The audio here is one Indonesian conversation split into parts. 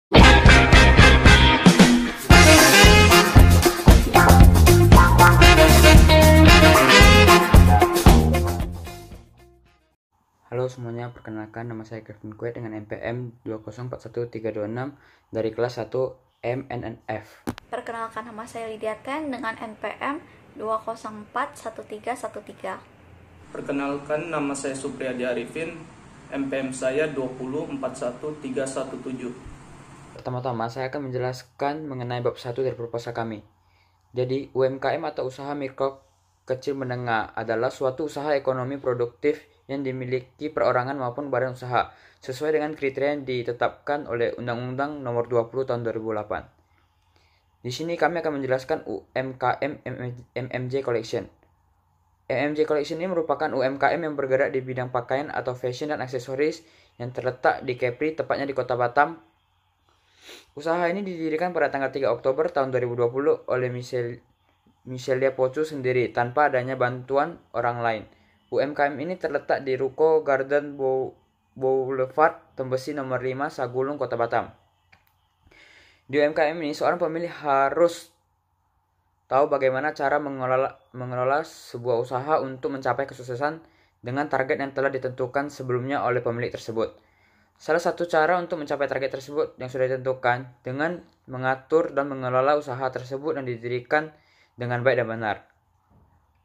Halo semuanya, perkenalkan nama saya Kevin Kue dengan NPM 2041326 dari kelas 1 MNNF. Perkenalkan, nama saya Lydia Ten dengan NPM 2041313. Perkenalkan, nama saya Supriyadi Arifin, NPM saya 2041317. Pertama-tama saya akan menjelaskan mengenai bab 1 dari proposal kami. Jadi, UMKM atau usaha mikro kecil menengah adalah suatu usaha ekonomi produktif yang dimiliki perorangan maupun badan usaha sesuai dengan kriteria yang ditetapkan oleh Undang-Undang Nomor 20 Tahun 2008. Di sini kami akan menjelaskan UMKM MMJ Collection. MMJ Collection ini merupakan UMKM yang bergerak di bidang pakaian atau fashion dan aksesoris yang terletak di Kepri, tepatnya di Kota Batam. Usaha ini didirikan pada tanggal 3 Oktober tahun 2020 oleh Michelia Pocu sendiri tanpa adanya bantuan orang lain. UMKM ini terletak di Ruko Garden Boulevard, Tembesi nomor 5, Sagulung, Kota Batam. Di UMKM ini, seorang pemilik harus tahu bagaimana cara mengelola sebuah usaha untuk mencapai kesuksesan dengan target yang telah ditentukan sebelumnya oleh pemilik tersebut. Salah satu cara untuk mencapai target tersebut yang sudah ditentukan dengan mengatur dan mengelola usaha tersebut yang didirikan dengan baik dan benar.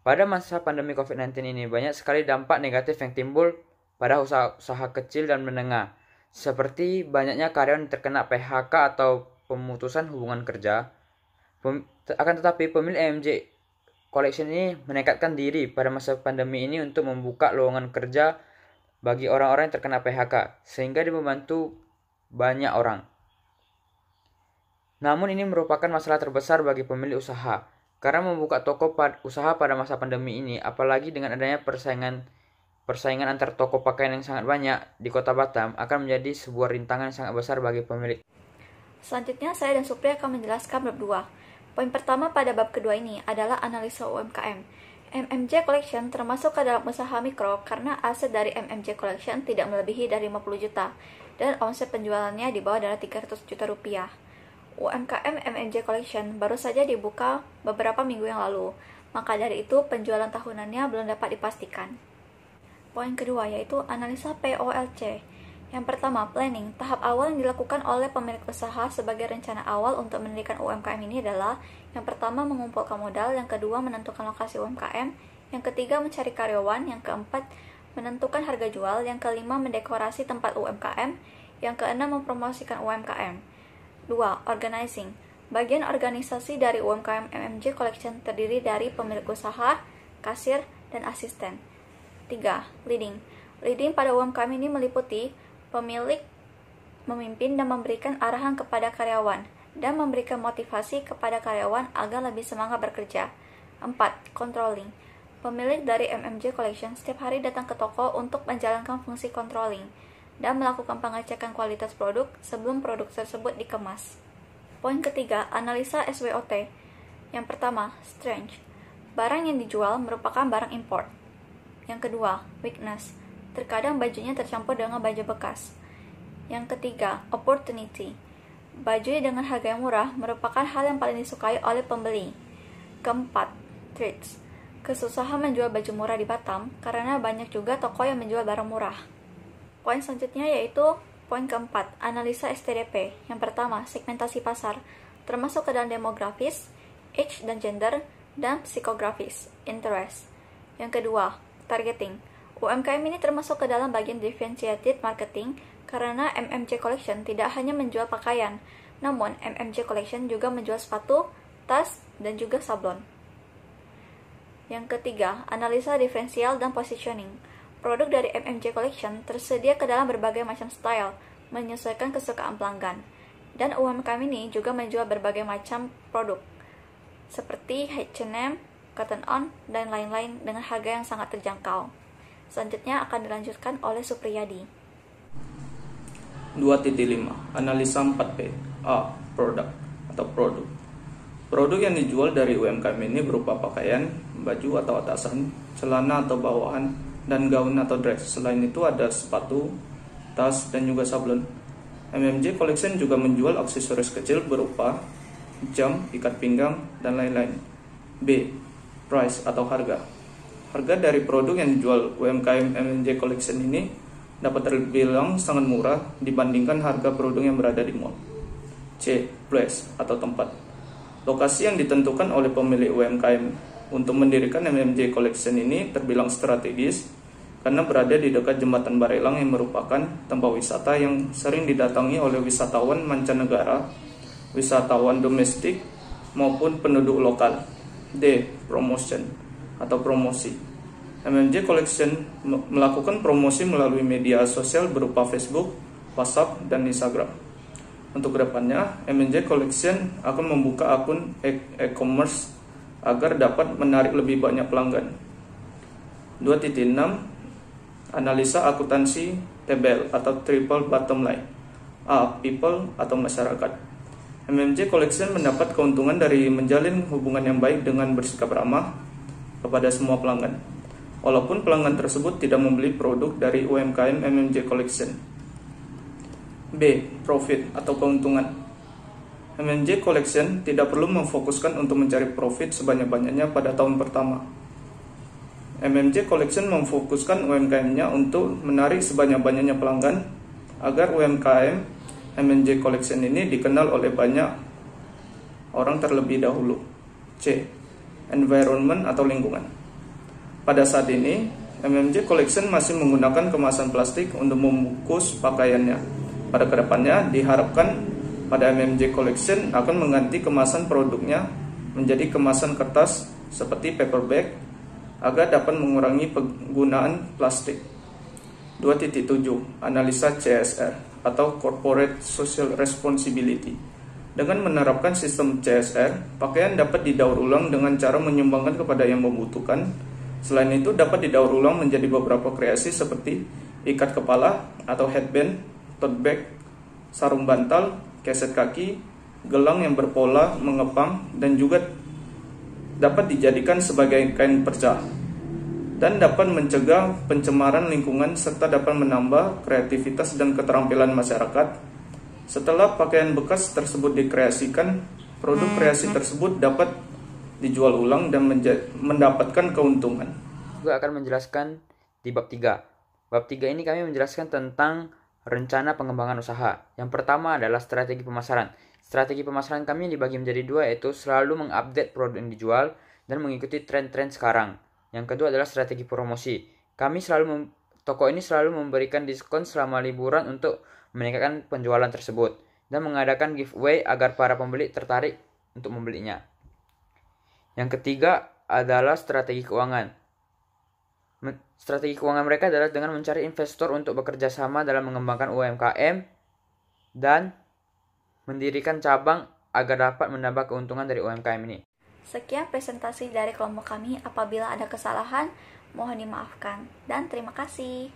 Pada masa pandemi COVID-19 ini, banyak sekali dampak negatif yang timbul pada usaha kecil dan menengah, seperti banyaknya karyawan yang terkena PHK atau pemutusan hubungan kerja. Akan tetapi, pemilik MMJ Collection ini menekatkan diri pada masa pandemi ini untuk membuka lowongan kerja bagi orang-orang yang terkena PHK, sehingga dia membantu banyak orang. Namun ini merupakan masalah terbesar bagi pemilik usaha, karena membuka toko usaha pada masa pandemi ini, apalagi dengan adanya persaingan antar toko pakaian yang sangat banyak di Kota Batam, akan menjadi sebuah rintangan yang sangat besar bagi pemilik. Selanjutnya, saya dan Supri akan menjelaskan bab 2. Poin pertama pada bab kedua ini adalah analisa UMKM. MMJ Collection termasuk ke dalam usaha mikro karena aset dari MMJ Collection tidak melebihi dari 50 juta dan omset penjualannya di bawah dari 300 juta rupiah. UMKM MMJ Collection baru saja dibuka beberapa minggu yang lalu, maka dari itu penjualan tahunannya belum dapat dipastikan. Poin kedua yaitu analisa POLC. Yang pertama, planning. Tahap awal yang dilakukan oleh pemilik usaha sebagai rencana awal untuk mendirikan UMKM ini adalah: yang pertama, mengumpulkan modal; yang kedua, menentukan lokasi UMKM; yang ketiga, mencari karyawan; yang keempat, menentukan harga jual; yang kelima, mendekorasi tempat UMKM; yang keenam, mempromosikan UMKM. 2. Organizing. Bagian organisasi dari UMKM MMJ Collection terdiri dari pemilik usaha, kasir, dan asisten. 3. Leading. Leading pada UMKM ini meliputi pemilik memimpin dan memberikan arahan kepada karyawan, dan memberikan motivasi kepada karyawan agar lebih semangat bekerja. 4. Controlling. Pemilik dari MMJ Collection setiap hari datang ke toko untuk menjalankan fungsi controlling dan melakukan pengecekan kualitas produk sebelum produk tersebut dikemas. Poin ketiga, analisa SWOT. Yang pertama, strength. Barang yang dijual merupakan barang import. Yang kedua, weakness. Terkadang bajunya tercampur dengan baju bekas. Yang ketiga, opportunity. Baju dengan harga yang murah merupakan hal yang paling disukai oleh pembeli. Keempat, threats. Kesusahan menjual baju murah di Batam karena banyak juga toko yang menjual barang murah. Poin selanjutnya yaitu poin keempat, analisa STDP. Yang pertama, segmentasi pasar, termasuk ke dalam demografis, age dan gender, dan psikografis, interest. Yang kedua, targeting. UMKM ini termasuk ke dalam bagian differentiated marketing karena MMJ Collection tidak hanya menjual pakaian, namun MMJ Collection juga menjual sepatu, tas, dan juga sablon. Yang ketiga, analisa diferensial dan positioning. Produk dari MMJ Collection tersedia ke dalam berbagai macam style, menyesuaikan kesukaan pelanggan. Dan UMKM ini juga menjual berbagai macam produk, seperti H&M, Cotton On, dan lain-lain dengan harga yang sangat terjangkau. Selanjutnya akan dilanjutkan oleh Supriyadi. 2.5. Analisa 4P. A. Produk atau produk. Produk yang dijual dari UMKM ini berupa pakaian, baju atau atasan, celana atau bawahan, dan gaun atau dress. Selain itu ada sepatu, tas, dan juga sablon. MMJ Collection juga menjual aksesoris kecil berupa jam, ikat pinggang, dan lain-lain. B. Price atau harga. Harga dari produk yang dijual UMKM MMJ Collection ini dapat terbilang sangat murah dibandingkan harga produk yang berada di mall. C. Place atau tempat. Lokasi yang ditentukan oleh pemilik UMKM untuk mendirikan MMJ Collection ini terbilang strategis karena berada di dekat jembatan Barelang yang merupakan tempat wisata yang sering didatangi oleh wisatawan mancanegara, wisatawan domestik, maupun penduduk lokal. D. Promotion atau promosi. MMJ Collection melakukan promosi melalui media sosial berupa Facebook, WhatsApp, dan Instagram. Untuk kedepannya, MMJ Collection akan membuka akun e-commerce agar dapat menarik lebih banyak pelanggan. 2.6 Analisa akuntansi TBL atau Triple Bottom Line. A. People atau masyarakat. MMJ Collection mendapat keuntungan dari menjalin hubungan yang baik dengan bersikap ramah kepada semua pelanggan, walaupun pelanggan tersebut tidak membeli produk dari UMKM MMJ Collection. B. Profit atau keuntungan. MMJ Collection tidak perlu memfokuskan untuk mencari profit sebanyak-banyaknya pada tahun pertama. MMJ Collection memfokuskan UMKM-nya untuk menarik sebanyak-banyaknya pelanggan agar UMKM MMJ Collection ini dikenal oleh banyak orang terlebih dahulu. C. Environment atau lingkungan. Pada saat ini, MMJ Collection masih menggunakan kemasan plastik untuk membungkus pakaiannya. Pada kedepannya, diharapkan pada MMJ Collection akan mengganti kemasan produknya menjadi kemasan kertas seperti paper bag agar dapat mengurangi penggunaan plastik. 2.7 Analisa CSR atau Corporate Social Responsibility. Dengan menerapkan sistem CSR, pakaian dapat didaur ulang dengan cara menyumbangkan kepada yang membutuhkan. Selain itu, dapat didaur ulang menjadi beberapa kreasi seperti ikat kepala atau headband, tote bag, sarung bantal, keset kaki, gelang yang berpola mengepang, dan juga dapat dijadikan sebagai kain perca dan dapat mencegah pencemaran lingkungan serta dapat menambah kreativitas dan keterampilan masyarakat. Setelah pakaian bekas tersebut dikreasikan, produk kreasi tersebut dapat dijual ulang dan mendapatkan keuntungan. Juga akan menjelaskan di bab 3. Bab 3 ini kami menjelaskan tentang rencana pengembangan usaha. Yang pertama adalah strategi pemasaran. Strategi pemasaran kami dibagi menjadi dua, yaitu selalu mengupdate produk yang dijual dan mengikuti tren-tren sekarang. Yang kedua adalah strategi promosi. Toko ini selalu memberikan diskon selama liburan untuk meningkatkan penjualan tersebut dan mengadakan giveaway agar para pembeli tertarik untuk membelinya. Yang ketiga adalah strategi keuangan. Strategi keuangan mereka adalah dengan mencari investor untuk bekerja sama dalam mengembangkan UMKM dan mendirikan cabang agar dapat menambah keuntungan dari UMKM ini. Sekian presentasi dari kelompok kami. Apabila ada kesalahan, mohon dimaafkan. Dan terima kasih.